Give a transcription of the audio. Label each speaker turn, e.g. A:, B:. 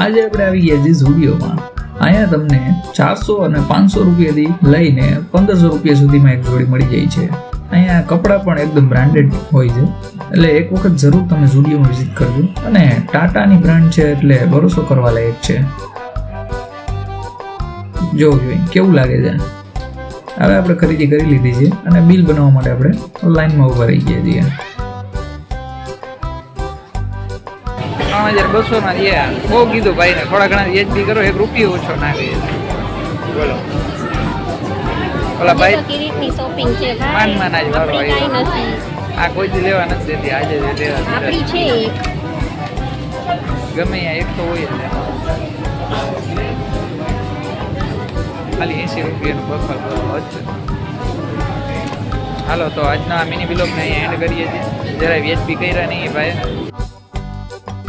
A: આજે આપણે આવી ગયા છીએ ઝુડિયોમાં. અહીંયા તમને 400 અને 500 રૂપિયાથી લઈને 1500 રૂપિયા સુધીમાં એક જોડી મળી જાય છે. અહીંયા કપડાં પણ એકદમ બ્રાન્ડેડ હોય છે, એટલે એક વખત જરૂર તમે ઝુડિયોમાં વિઝિટ કરજો. અને ટાટાની બ્રાન્ડ છે એટલે ભરોસો કરવા લાયક છે. જોવું જોઈએ કેવું લાગે છે. હવે આપણે ખરીદી કરી લીધી છે અને બિલ બનાવવા માટે આપણે લાઈનમાં ઉભા રહી ગયા છીએ. 3200 માં બહુ કીધું ભાઈ ને, થોડા ઘણા એચબી કરો, 1 રૂપિયો ઓછો નાખે. બોલો ઓલા ભાઈ
B: કિરીટની શોપિંગ છે ભાઈ,
A: માન આજ વારો
B: આપણી કાઈ નથી.
A: આ કોઈથી લેવા નથી દેતી, આજે જ લેવા
B: આપણી છે એક.
A: ગમે ત્યાં એક તો હોય જ ને. ખાલી 80 રૂપિયાનું બફર જ છે. હાલો તો આજના મિની બ્લોગને અહીંયા એન્ડ કરીએ છીએ. જરાય એચબી કર્યા નહીં ભાઈ.